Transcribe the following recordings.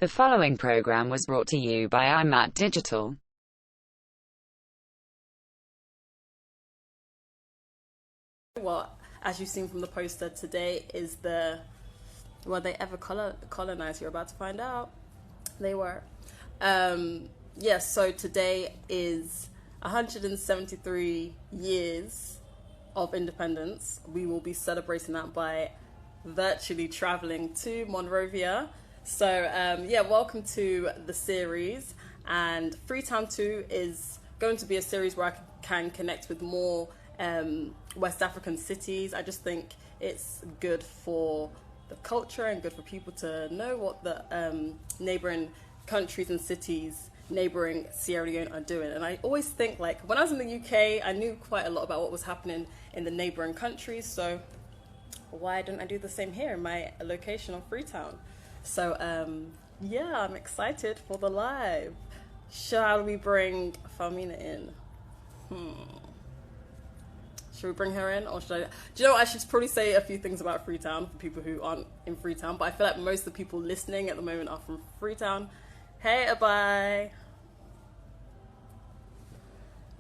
The following program was brought to you by Imaat Digital. Well, as you've seen from the poster, today is were they ever colonized? You're about to find out. They were. Yes, so today is 173 years of independence. We will be celebrating that by virtually traveling to Monrovia. So welcome to the series. And Freetown 2 is going to be a series where I can connect with more West African cities. I just think it's good for the culture and good for people to know what the neighboring countries and cities neighboring Sierra Leone are doing. And I always think, like, when I was in the UK, I knew quite a lot about what was happening in the neighboring countries. So why don't I do the same here in my location of Freetown? So I'm excited for the live. Shall we bring Famina in? Should we bring her in, or should I? Do you know what? I should probably say a few things about Freetown for people who aren't in Freetown, but I feel like most of the people listening at the moment are from Freetown. Hey, Abai.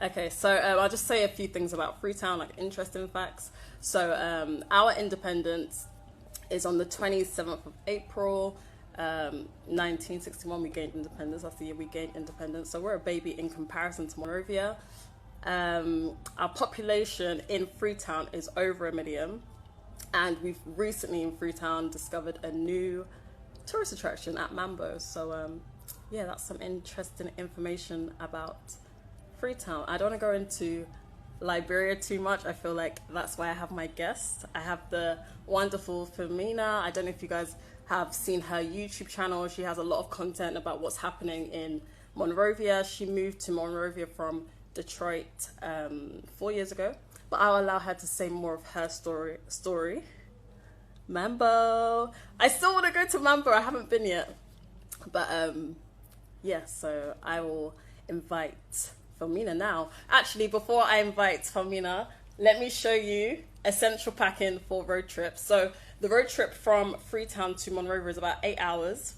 Okay, so I'll just say a few things about Freetown, like interesting facts. So our independence is on the 27th of April, 1961. We gained independence. That's the year we gained independence. So we're a baby in comparison to Monrovia. Our population in Freetown is over 1 million, and we've recently in Freetown discovered a new tourist attraction at Mambo. So that's some interesting information about Freetown. I don't want to go into Liberia too much. I feel like that's why I have my guest. I have the wonderful Famina. I don't know if you guys have seen her YouTube channel. She has a lot of content about what's happening in Monrovia. She moved to Monrovia from Detroit 4 years ago, but I'll allow her to say more of her story. Mambo. I still want to go to Mambo. I haven't been yet, but so I will invite Famina now. Actually, before I invite Famina, let me show you essential packing for road trips. So the road trip from Freetown to Monrovia is about 8 hours.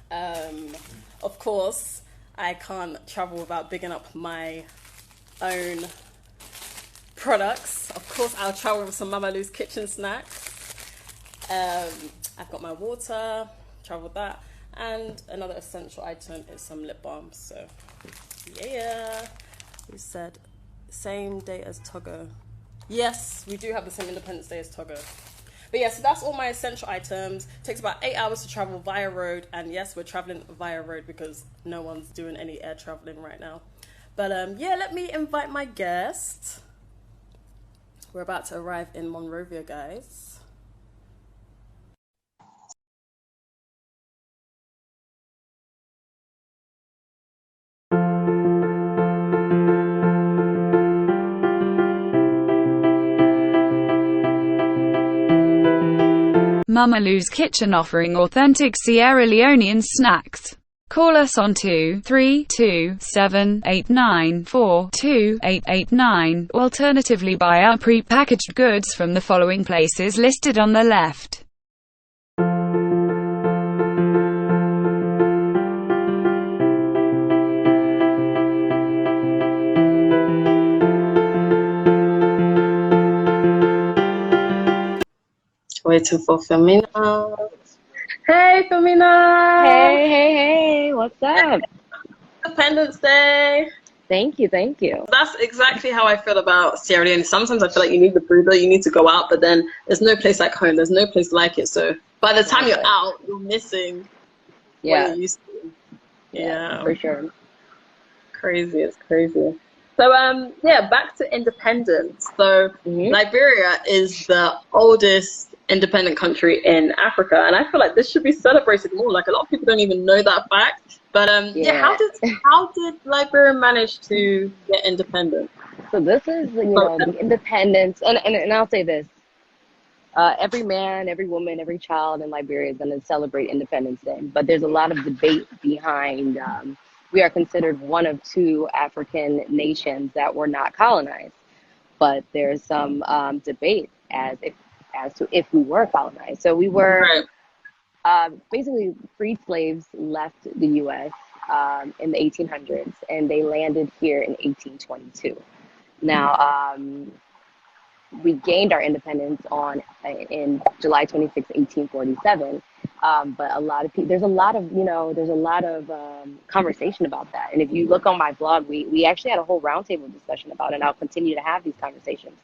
Of course, I can't travel without bigging up my own products. Of course, I'll travel with some Mama Lou's kitchen snacks. I've got my water, travel with that, and another essential item is some lip balm. So, we said same day as Togo. Yes, we do have the same Independence Day as Togo. But so that's all my essential items. It takes about 8 hours to travel via road, and yes, we're traveling via road because no one's doing any air traveling right now. But let me invite my guest. We're about to arrive in Monrovia, guys. Mama Lou's Kitchen, offering authentic Sierra Leonean snacks. Call us on 232-789-42889. Alternatively, buy our pre-packaged goods from the following places listed on the left. Waiting for Famina. Hey, Famina. Hey, what's up? Independence Day. Thank you. That's exactly how I feel about Sierra Leone. Sometimes I feel like you need the breather, you need to go out, but then there's no place like home. There's no place like it. So by the time you're out, you're missing what you're used to. Yeah, for sure. Crazy, it's crazy. So back to independence. So Liberia is the oldest independent country in Africa, and I feel like this should be celebrated more. Like, a lot of people don't even know that fact. But how did Liberia manage to get independent? So this is the independence, and I'll say this: every man, every woman, every child in Liberia is going to celebrate Independence Day. But there's a lot of debate behind. We are considered one of two African nations that were not colonized, but there's some debate as to if we were colonized. So we were Basically, freed slaves left the U.S. In the 1800s, and they landed here in 1822. Now, we gained our independence on in July 26, 1847. But a lot of people, there's a lot of, there's a lot of conversation about that. And if you look on my blog, we actually had a whole roundtable discussion about it, and I'll continue to have these conversations.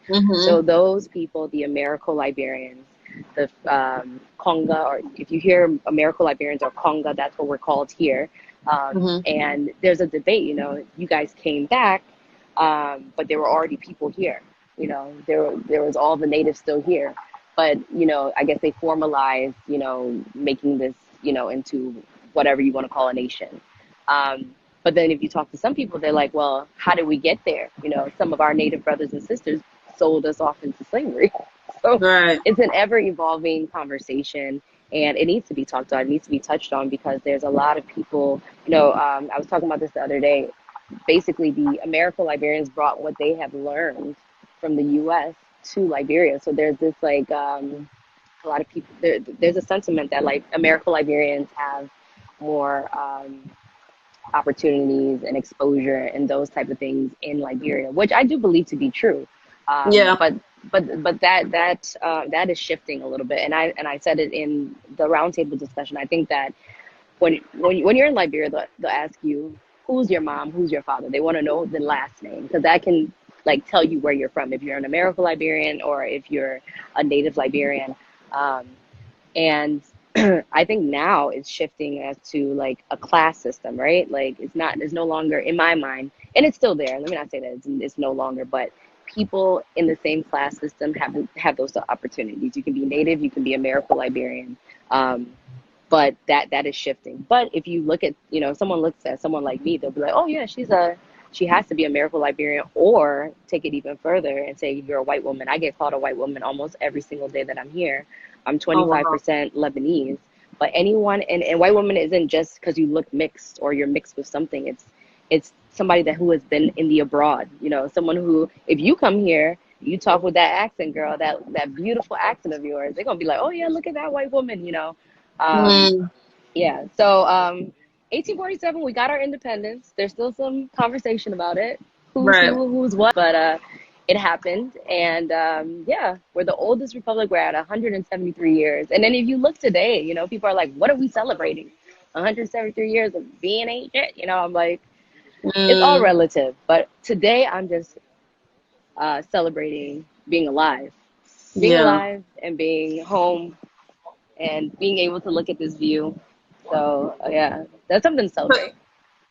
So those people, the Americo-Liberians, the Conga, or if you hear Americo-Liberians or Conga, that's what we're called here. And there's a debate, you guys came back, but there were already people here. There was all the natives still here, but I guess they formalized making this into whatever you want to call a nation. But then if you talk to some people, they're like, well, how did we get there? Some of our native brothers and sisters sold us off into slavery. So it's an ever evolving conversation, and it needs to be talked about. It needs to be touched on, because there's a lot of people, I was talking about this the other day. Basically, the Americo-Liberians brought what they have learned from the U.S. to Liberia. So there's this a lot of people, there's a sentiment that Americo-Liberians have more opportunities and exposure and those type of things in Liberia, which I do believe to be true. But that is shifting a little bit, and I said it in the roundtable discussion. I think that when you're in Liberia, they'll ask you, who's your mom, who's your father. They want to know the last name, because that can tell you where you're from, if you're an American-Liberian or if you're a native Liberian. And I think now it's shifting as to a class system, right? It's no longer, in my mind, and it's still there. Let me not say that it's no longer, but people in the same class system have those opportunities. You can be native, you can be American-Liberian, but that is shifting. But if you look at, someone looks at someone like me, they'll be like, oh yeah, she has to be American-Liberian, or take it even further and say you're a white woman. I get called a white woman almost every single day that I'm here. I'm 25% Lebanese, but anyone, and white woman isn't just because you look mixed or you're mixed with something. It's somebody who has been in the abroad, someone who, if you come here, you talk with that accent, girl, that beautiful accent of yours, they're going to be like, oh yeah, look at that white woman, Yeah. So, 1847, we got our independence. There's still some conversation about it, who's who, who's what, but it happened, and we're the oldest republic. We're at 173 years, and then if you look today, people are like, "What are we celebrating? 173 years of being ancient?" I'm like, it's all relative. But today, I'm just celebrating being alive, alive, and being home, and being able to look at this view. So that's something to celebrate.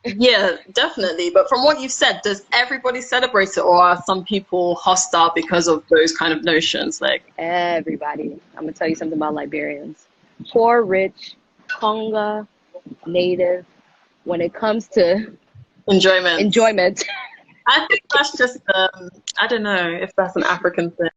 Yeah, definitely. But from what you've said, does everybody celebrate it, or are some people hostile because of those kind of notions? Everybody. I'm gonna tell you something about Liberians. Poor, rich, Conga, native. When it comes to enjoyment, I think that's just I don't know if that's an African thing.